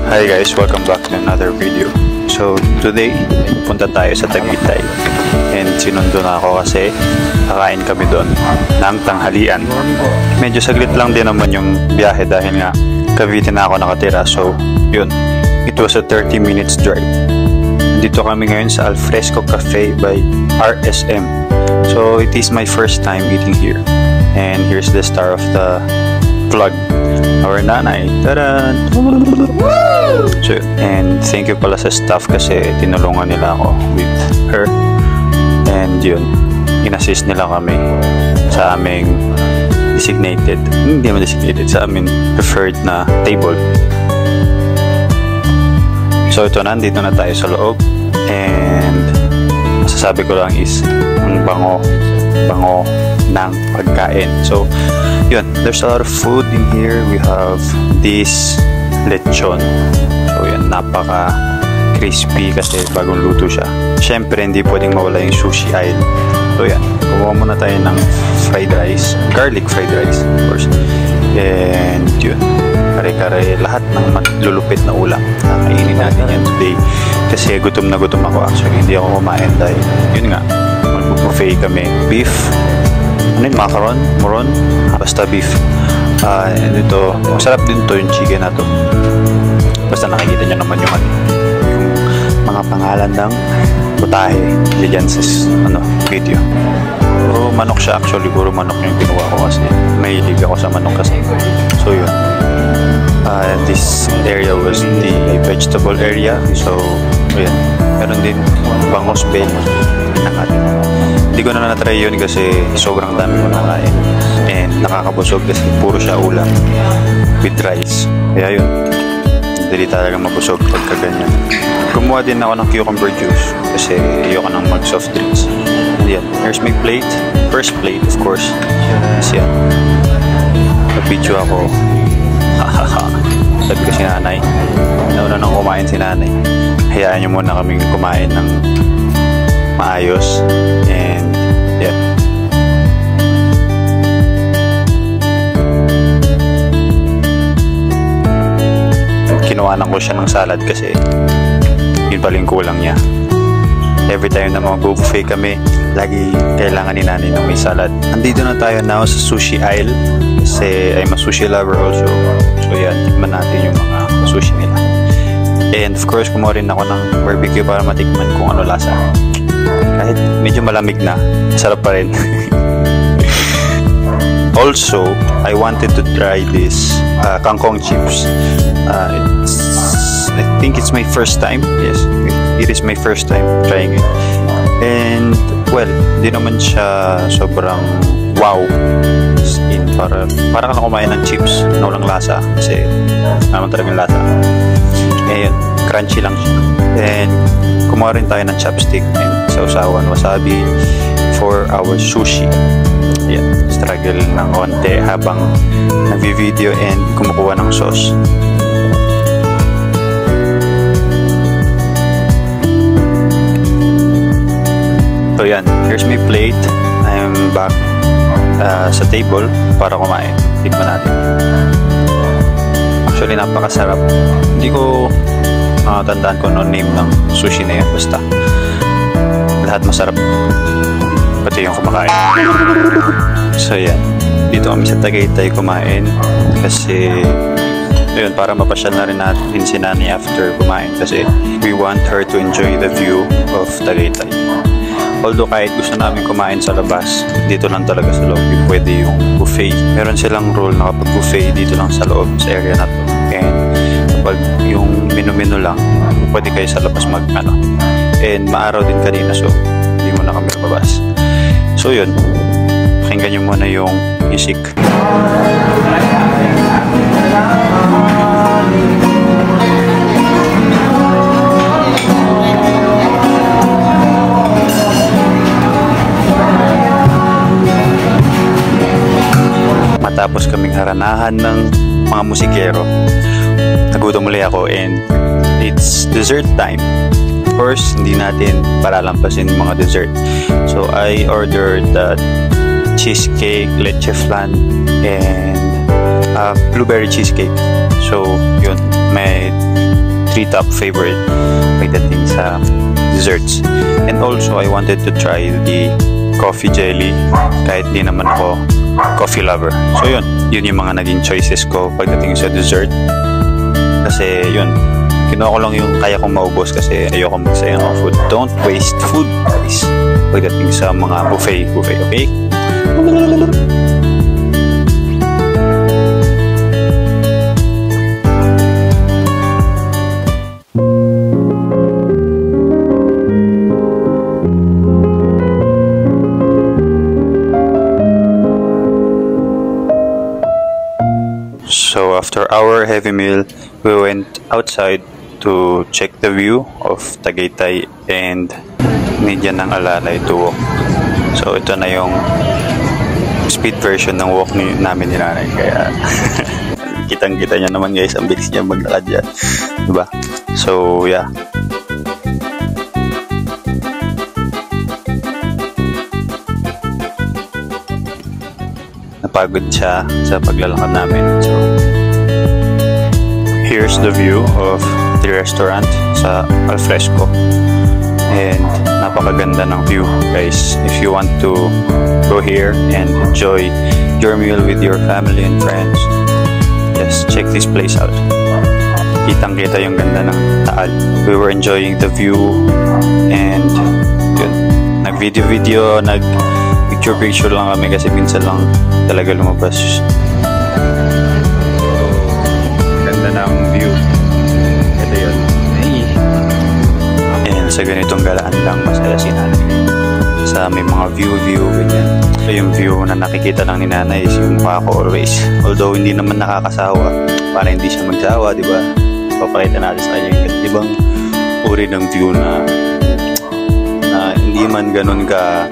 Hi guys, welcome back to another video. So today, punta tayo sa Tagaytay and sinundo na ako kasi kakain kami doon ng tanghalian. Medyo saglit lang din naman yung biyahe dahil nga Cavite na ako nakatira, so yun, it was a 30 minutes drive. Dito kami ngayon sa Alfresco Cafe by RSM. So it is my first time eating here, and here's the star of the vlog, our nanay. Taran! So, and thank you pala sa staff kasi tinulungan nila ako with her, and yun, in-assist nila kami sa aming sa aming preferred na table. So ito, nandito na tayo sa loob, and masasabi ko lang is ang bango ng pagkain. So yun, there's a lot of food in here. We have this lechon. So yan, napaka crispy kasi bagong luto siya. Syempre hindi pwedeng mawala yung sushi aisle. So yan, kumuha muna tayo ng fried rice, garlic fried rice of course, and yun, kare-kare, lahat ng lulupit na ulam. Kakainin natin yan today kasi gutom na gutom ako. Actually hindi ako kumain dahil yun nga, mag-buffet kami. Beef, ano yun, macaron, moron, basta beef. And ito, masarap din to yung chicken na to. Basta nakikita nyo naman yung mga pangalan ng putahe dyan sa video. Puro manok siya, actually puro manok yung kinuha ko kasi may hilig ako sa manok kasi. So yun, this area was the vegetable area. So yun, meron din bangos bell. Hindi ko na natry yun kasi sobrang dami ko nakain and nakakabusog kasi puro siya ulam with rice. Kaya yun, dali talagang mabusog pagka ganyan. Kumuha din ako ng cucumber juice kasi ayoko nang mag soft drinks. And yan, here's my plate. First plate of course is yan. Nag-video ako. Sabi ko si nanay, nauna nang kumain si nanay, hayaan nyo muna kaming kumain ng maayos. And yeah, kinuhanan ko siya ng salad kasi yun pala yung kulang niya. Every time na mag-buffet kami, lagi kailangan ni nanay ng may salad. Nandito na tayo now sa sushi aisle kasi I'm a sushi lover also. So yan, tikman natin yung mga sushi nila. And of course, kumuha rin ako ng barbecue para matikman kung ano lasa. Kahit medyo malamig na, sarap pa rin. Also, I wanted to try this kangkong chips. I think it's my first time. Yes, it is my first time trying it. And well, di naman siya sobrang wow. Para ka kumain ng chips na walang lasa kasi naman talagang lasa. Ngayon, crunchy lang siya. And kumuha rin tayo ng chopstick and sausawan wasabi for our sushi. Ayan, struggle ng konti habang nag-video and kumukuha ng sauce. So yan, here's my plate. I'm back sa table para kumain. Tignan natin. Actually napakasarap. Hindi ko tandaan ko no name ng sushi na yan, basta lahat masarap, pati yung kumakain. So yan, dito kami sa Tagaytay kumain kasi ayun, para mapasyal na rin natin si nanay after kumain kasi we want her to enjoy the view of Tagaytay. Although kahit gusto namin kumain sa labas, dito lang talaga sa loob yung pwede yung buffet. Meron silang rule na kapag buffet dito lang sa loob sa area na to, and kapag yung menu lang, pwede kayo sa labas and maaraw din kanina, so hindi muna kami labas. So yun, pakinggan nyo muna yung music. Matapos kaming haranahan ng mga musikero, nagutom muli ako and it's dessert time. Of course, hindi natin palalampasin mga dessert. So I ordered that cheesecake, leche flan, and blueberry cheesecake. So yun, may three top favorite pagdating sa desserts. And also, I wanted to try the coffee jelly kahit di naman ako coffee lover. So yun yung mga naging choices ko pagdating sa dessert. Kasi yun, kinuha ko lang yung kaya kong maubos kasi ayoko magsayang ng food. Don't waste food, guys, pagdating sa mga buffet, okay? So after our heavy meal, we went outside to check the view of Tagaytay and Median ng Alalay to walk. So ito na yung speed version ng walk namin ni nanay. Kaya kitang-kita niya naman, guys, ang bilis niya maglakad dyan. Diba? So yeah. Napagod siya sa paglalakad namin. So here's the view of the restaurant sa Alfresco. And napakaganda ng view, guys. If you want to go here and enjoy your meal with your family and friends, just check this place out. Kitang-kita yung ganda ng Taal. We were enjoying the view and yun, nag-video, nag-picture lang kami kasi minsan lang talaga lumabas. Ganda ng view. Ito yun. And sa ganitong galaan lang masaya si nanay. Sa may mga view, ganyan. So yung view na nakikita lang ni nanay is yung mukha ko always. Although hindi naman nakakasawa, para hindi siya magsawa, di ba? Papakita natin sa kanya yung ibang uri ng view na hindi man ganun ka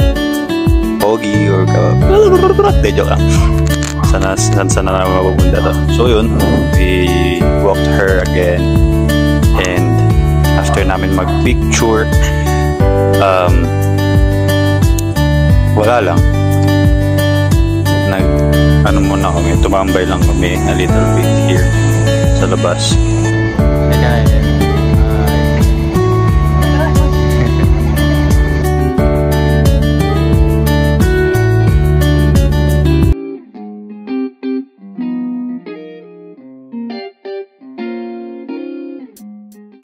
pogi or ka joke lang. Sana na mapupunta to. So yun, we walked her again and after namin mag-picture, wala lang, muna kami, tumambay lang kami a little bit here sa labas.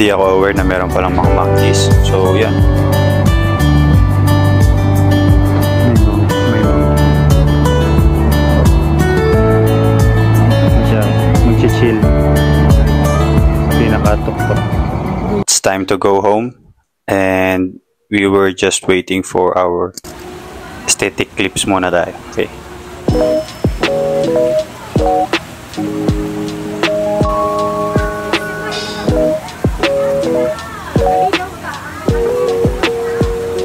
Hindi ako aware na meron palang mga monkeys. So, yan. Mag-chill. Pinakatok. It's time to go home. And we were just waiting for our aesthetic clips muna tayo. Okay.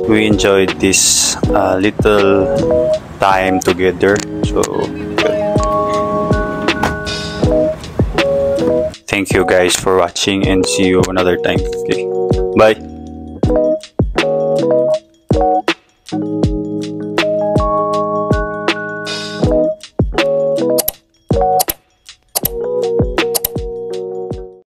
We enjoyed this little time together. So, good. Thank you guys for watching and see you another time. Okay. Bye.